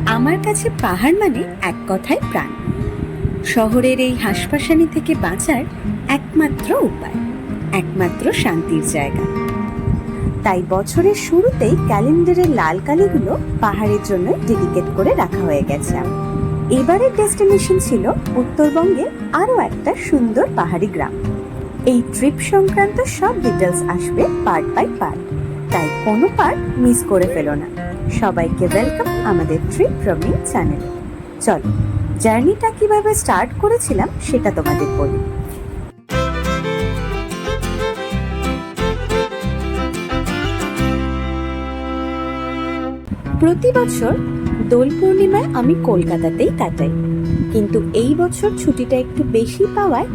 আমার কাছে পাহাড় মানে এক কথায় প্রাণ। শহরের এই হাসপাসানি থেকে বাঁচার একমাত্র উপায়, একমাত্র শান্তির জায়গা। তাই বছরের শুরুতেই ক্যালেন্ডারের লাল কালিগুলো পাহাড়ের জন্য ডেডিকেট করে রাখা হয়ে গেছে। এবারের ডেস্টিনেশন ছিল উত্তরবঙ্গে আরও একটা সুন্দর পাহাড়ি গ্রাম। এই ট্রিপ সংক্রান্ত সব ডিটেলস আসবে পার্ট বাই পার্ট, তাই কোনো পার্ট মিস করে ফেলো না। সবাইকে ওয়েলকাম আমাদের ট্রিপ রমিং চ্যানেলে। চলো জার্নিটা কিভাবে স্টার্ট করেছিলাম সেটা তোমাদের বলি। প্রতি বছর দোল পূর্ণিমায় আমি কলকাতাতেই কাটাই, কিন্তু এই বছর ছুটিটা একটু বেশি পাওয়ায়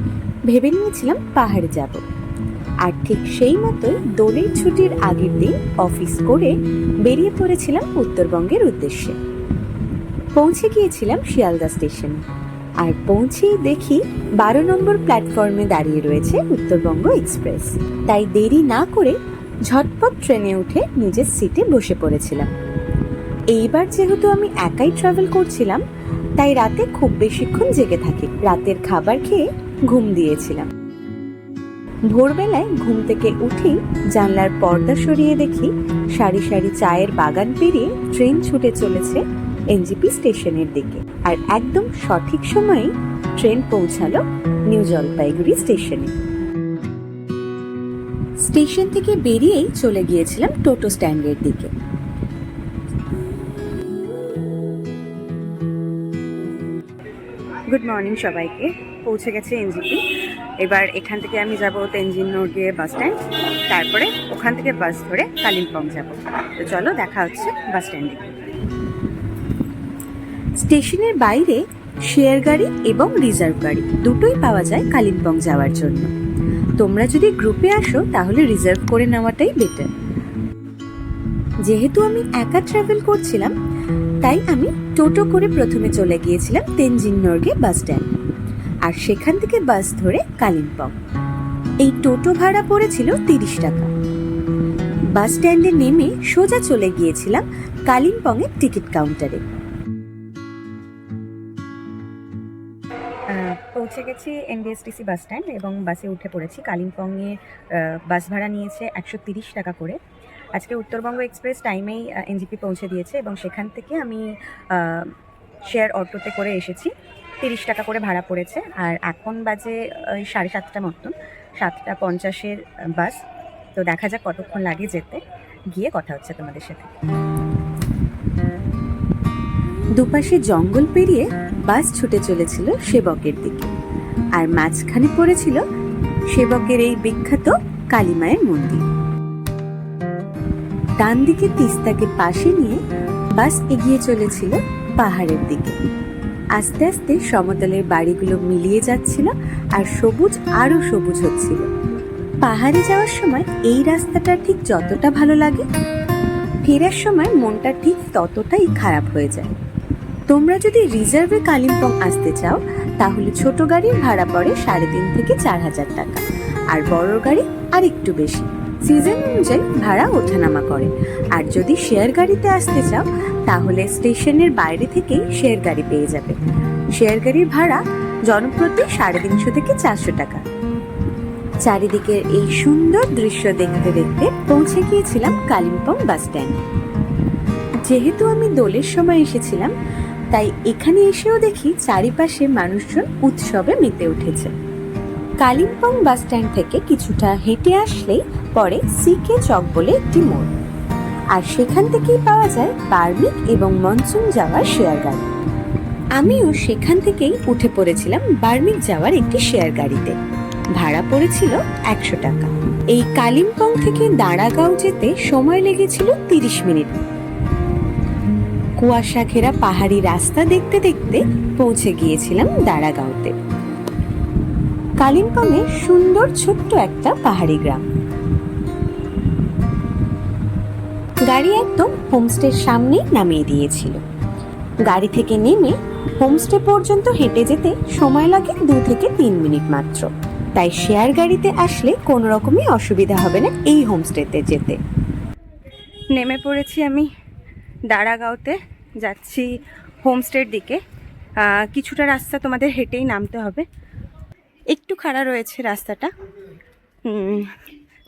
ভেবে নিয়েছিলাম পাহাড়ে যাব। আর ঠিক সেই মতোই দোলের ছুটির আগের দিন অফিস করে বেরিয়ে পড়েছিলাম উত্তরবঙ্গের উদ্দেশ্যে। পৌঁছে গিয়েছিলাম শিয়ালদা স্টেশনে, আর পৌঁছেই দেখি 12 নম্বর প্ল্যাটফর্মে দাঁড়িয়ে রয়েছে উত্তরবঙ্গ এক্সপ্রেস। তাই দেরি না করে ঝটপট ট্রেনে উঠে নিজের সিটে বসে পড়েছিলাম। এইবার যেহেতু আমি একাই ট্রাভেল করছিলাম, তাই রাতে খুব বেশিক্ষণ জেগে থাকি। রাতের খাবার খেয়ে ঘুম দিয়েছিলাম। ভোরবেলায় ঘুম থেকে উঠেই জানলার পর্দা সরিয়ে দেখি সারি সারি চায়ের বাগান পেরিয়ে ট্রেন ছুটে চলেছে এনজেপি স্টেশনের দিকে। আর একদম সঠিক সময়েই ট্রেন পৌঁছালো নিউ জলপাইগুড়ি স্টেশনে। স্টেশন থেকে বেরিয়েই চলে গিয়েছিলাম টোটো স্ট্যান্ডের দিকে। গুড মর্নিং সবাইকে। পৌঁছে গেছে এনজেপি। এবার এখান থেকে আমি যাব তেনজিং নরগে বাস স্ট্যান্ড, তারপরে ওখান থেকে বাস ধরে কালিম্পং যাব। তো চলো দেখা হচ্ছে বাস স্ট্যান্ডে। স্টেশনের বাইরে শেয়ার গাড়ি এবং রিজার্ভ গাড়ি দুটোই পাওয়া যায় কালিম্পং যাওয়ার জন্য। তোমরা যদি গ্রুপে আসো তাহলে রিজার্ভ করে নেওয়াটাই বেটার। যেহেতু আমি একা ট্রাভেল করছিলাম, তাই আমি টোটো করে প্রথমে চলে গিয়েছিলাম তেনজিং নরগে বাস স্ট্যান্ড, আর সেখান থেকে বাস ধরে কালিম্পং। এই টোটো ভাড়া পড়েছিল 30 টাকা। বাস স্ট্যান্ডে নেমে সোজা চলে গিয়েছিলাম কালিম্পং এর টিকিট কাউন্টারে। পৌঁছে গেছি এনডিএসটিসি বাস স্ট্যান্ড এবং বাসে উঠে পড়েছি। কালিম্পংয়ে বাস ভাড়া নিয়েছে 130 টাকা করে। আজকে উত্তরবঙ্গ এক্সপ্রেস টাইমেই এনজেপি পৌঁছে দিয়েছে এবং সেখান থেকে আমি শেয়ার অটোতে করে এসেছি। 30 টাকা করে ভাড়া পড়েছে। আর এখন বাজে ওই 7:30 মতন, 7:50 বাস। তো দেখা যাক কতক্ষণ লাগে যেতে। গিয়ে কথা হচ্ছে তোমাদের সাথে। দুপাশে জঙ্গল পেরিয়ে বাস ছুটে চলেছিল সেবকের দিকে, আর মাঝখানে পড়েছিল সেবকের এই বিখ্যাত কালীমায়ের মন্দির। ডান দিকে তিস্তাকে পাশে নিয়ে বাস এগিয়ে চলেছিল পাহাড়ের দিকে। আস্তে আস্তে সমতলের বাড়িগুলো মিলিয়ে যাচ্ছিল, আর সবুজ আরো সবুজ হচ্ছিল। পাহাড়ে যাওয়ার সময় এই রাস্তাটা ঠিক যতটা ভালো লাগে, ফেরার সময় মনটা ঠিক ততটাই খারাপ হয়ে যায়। তোমরা যদি রিজার্ভে কালিম্পং আসতে চাও তাহলে ছোট গাড়ির ভাড়া পড়ে 3,500 থেকে 4,000 টাকা, আর বড় গাড়ি আর একটু বেশি। সিজন অনুযায়ী ভাড়া ওঠানামা করে। আর যদি শেয়ার গাড়িতে আসতে চাও তাহলে স্টেশনের বাইরে থেকেই শেয়ার গাড়ি পেয়ে যাবে। শেয়ার গাড়ির ভাড়া জনপ্রতি 350 থেকে 400 টাকা। চারিদিকের এই সুন্দর দৃশ্য দেখতে দেখতে পৌঁছে গিয়েছিলাম কালিম্পং বাস স্ট্যান্ড। যেহেতু আমি দোলের সময় এসেছিলাম, তাই এখানে এসেও দেখি চারিপাশে মানুষজন উৎসবে মেতে উঠেছে। কালিম্পং বাস স্ট্যান্ড থেকে কিছুটা হেঁটে আসলেই পরে সিকে চক বলে একটি মোড়, আর সেখান থেকেই পাওয়া যায় বার্মিক এবং মনসুন যাওয়ার শেয়ার গাড়ি। আমিও সেখান থেকেই উঠে পড়েছিলাম বার্মিক যাওয়ার একটি শেয়ার গাড়িতে। ভাড়া পড়েছিল 100 টাকা। এই কালিম্পং থেকে দাঁড়াগাঁও যেতে সময় লেগেছিল 30 মিনিট। কুয়াশা ঘেরা পাহাড়ি রাস্তা দেখতে দেখতে পৌঁছে গিয়েছিলাম দাঁড়াগাঁওতে। কালিম্পংয়ে সুন্দর ছোট্ট একটা পাহাড়ি গ্রাম। গাড়ি একদম হোমস্টের সামনেই নামিয়ে দিয়েছিল। গাড়ি থেকে নেমে হোমস্টে পর্যন্ত হেঁটে যেতে সময় লাগে 2 থেকে 3 মিনিট মাত্র। তাই শেয়ার গাড়িতে আসলে কোনো রকমই অসুবিধা হবে না এই হোমস্টেতে যেতে। নেমে পড়েছি আমি দাঁড়াগাঁওতে যাচ্ছি হোমস্টের দিকে। কিছুটা রাস্তা তোমাদের হেঁটেই নামতে হবে, একটু খাড়া রয়েছে রাস্তাটা।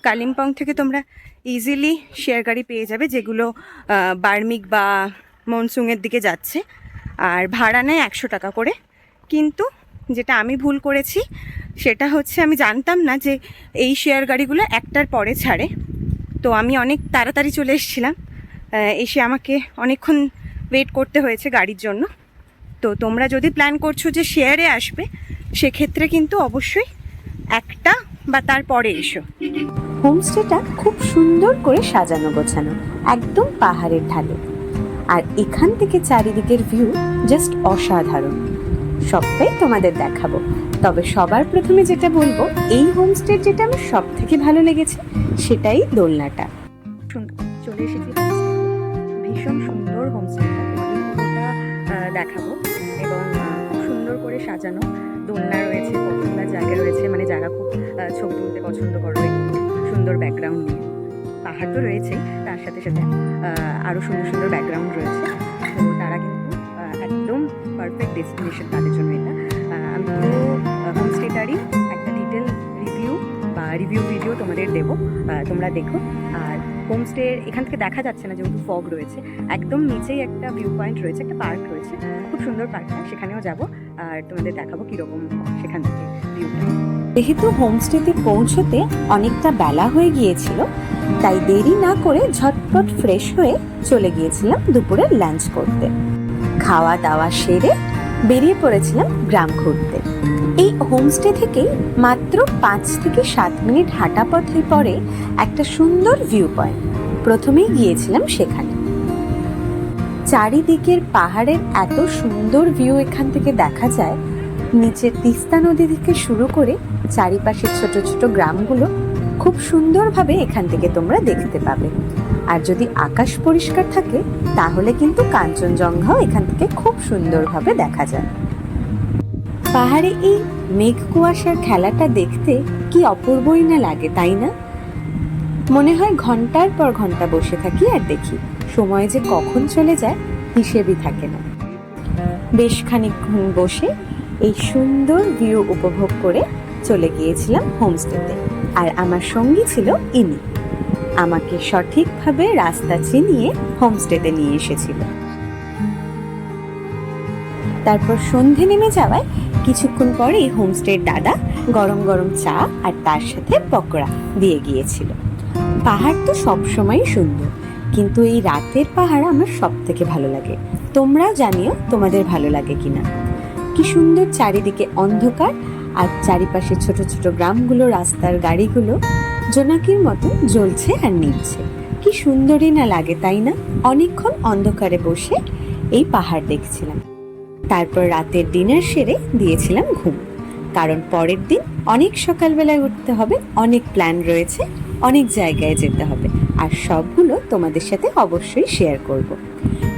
কালিম্পং থেকে তোমরা ইজিলি শেয়ার গাড়ি পেয়ে যাবে, যেগুলো বার্মিক বা মনসুংয়ের দিকে যাচ্ছে, আর ভাড়া নেয় 100 টাকা করে। কিন্তু যেটা আমি ভুল করেছি সেটা হচ্ছে, আমি জানতাম না যে এই শেয়ার গাড়িগুলো 1টার পরে ছাড়ে। তো আমি অনেক তাড়াতাড়ি চলে এসেছিলাম, এসে আমাকে অনেকক্ষণ ওয়েট করতে হয়েছে গাড়ির জন্য। তো তোমরা যদি প্ল্যান করছো যে শেয়ারে আসবে, সেক্ষেত্রে কিন্তু অবশ্যই 1টা বা তার পরে এসো। হোমস্টেটা খুব সুন্দর করে সাজানো গোছানো, একদম পাহাড়ের ঢালে। আর এখান থেকে চারিদিকের ভিউ জাস্ট অসাধারণ। সবটাই তোমাদের দেখাবো। তবে সবার প্রথমে যেটা বলবো, এই হোমস্টের যেটা আমার সব থেকে ভালো লেগেছে সেটাই দোলনাটা। চলে এসেছি, ভীষণ সুন্দর হোমস্টেটা, তোমাদের পুরোটা দেখাবো। এবং খুব সুন্দর করে সাজানো, দোলনা রয়েছে, কতগুলো জায়গা রয়েছে, মানে যারা খুব ছবি তুলতে পছন্দ করো একটু সুন্দর ব্যাকগ্রাউন্ড নিয়ে। পাহাড় তো রয়েছেই, তার সাথে সাথে আরও সুন্দর সুন্দর ব্যাকগ্রাউন্ড রয়েছে। তো তারা কিন্তু একদম পারফেক্ট ডেস্টিনেশন তাদের জন্য এটা। আমি পুরো হোমস্টেটারই একটা ডিটেল রিভিউ ভিডিও তোমাদের দেবো, তোমরা দেখো। আর হোমস্টে এখান থেকে দেখা যাচ্ছে না যেহেতু ফগ রয়েছে, একদম নিচেই একটা ভিউ পয়েন্ট রয়েছে, একটা পার্ক রয়েছে, খুব সুন্দর পার্কটা, সেখানেও যাব আর তোমাদের দেখাবো কীরকম সেখান থেকে ভিউটা। যেহেতু হোমস্টেতে পৌঁছতে অনেকটা বেলা হয়ে গিয়েছিল, তাই দেরি না করে ঝটপট ফ্রেশ হয়ে চলে গিয়েছিলাম দুপুরের লাঞ্চ করতে। খাওয়া দাওয়া সেরে বেরিয়ে পড়েছিলাম গ্রাম ঘুরতে। এই হোমস্টে থেকেই মাত্র 5 থেকে 7 মিনিট হাঁটা পথে পড়ে একটা সুন্দর ভিউ পয়েন্ট। প্রথমেই গিয়েছিলাম সেখানে। চারিদিকের পাহাড়ের এত সুন্দর ভিউ এখান থেকে দেখা যায়। নিচের তিস্তা নদী থেকে শুরু করে চারিপাশের ছোট ছোট গ্রামগুলো খুব সুন্দরভাবে এখান থেকে তোমরা দেখতে পাবে। আর যদি আকাশ পরিষ্কার থাকে তাহলে কিন্তু কাঞ্চনজঙ্ঘাও এখান থেকে খুব সুন্দরভাবে দেখা যায়। পাহাড়ে এই মেঘ কুয়াশার খেলাটা দেখতে কি অপূর্বই না লাগে, তাই না? মনে হয় ঘন্টার পর ঘন্টা বসে থাকি আর দেখি, সময় যে কখন চলে যায় হিসেবই থাকে না। বেশ খানিকক্ষণ বসে এই সুন্দর ভিউ উপভোগ করে চলে গিয়েছিলাম হোমস্টেতে। আর আমার সঙ্গী ছিল ইনি, আমাকে সঠিকভাবে রাস্তা চিনিয়ে হোমস্টেতে নিয়ে এসেছিল। তারপর সন্ধে নেমে যাওয়ায় কিছুক্ষণ পরেই হোমস্টের দাদা গরম গরম চা আর তার সাথে পকোড়া দিয়ে গিয়েছিল। পাহাড় তো সবসময়ই সুন্দর, কিন্তু এই রাতের পাহাড় আমার সব থেকে ভালো লাগে। তোমরাও জানিও তোমাদের ভালো লাগে কিনা। কি সুন্দর চারিদিকে অন্ধকার, আর চারিপাশে ছোট ছোট গ্রামগুলো, রাস্তার গাড়িগুলো জোনাকির মতো জ্বলছে আর নিচ্ছে। কি সুন্দরই না লাগে, তাই না? অনেকক্ষণ অন্ধকারে বসে এই পাহাড় দেখছিলাম। তারপর রাতের ডিনার সেরে দিয়েছিলাম ঘুম, কারণ পরের দিন অনেক সকালবেলায় উঠতে হবে, অনেক প্ল্যান রয়েছে, অনেক জায়গায় যেতে হবে, আর সবগুলো তোমাদের সাথে অবশ্যই শেয়ার করব।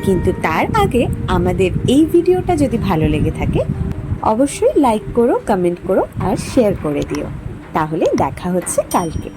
কিন্তু তার আগে আমাদের এই ভিডিওটা যদি ভালো লেগে থাকে অবশ্যই লাইক করো, কমেন্ট করো আর শেয়ার করে দিও। তাহলে দেখা হচ্ছে কালকে।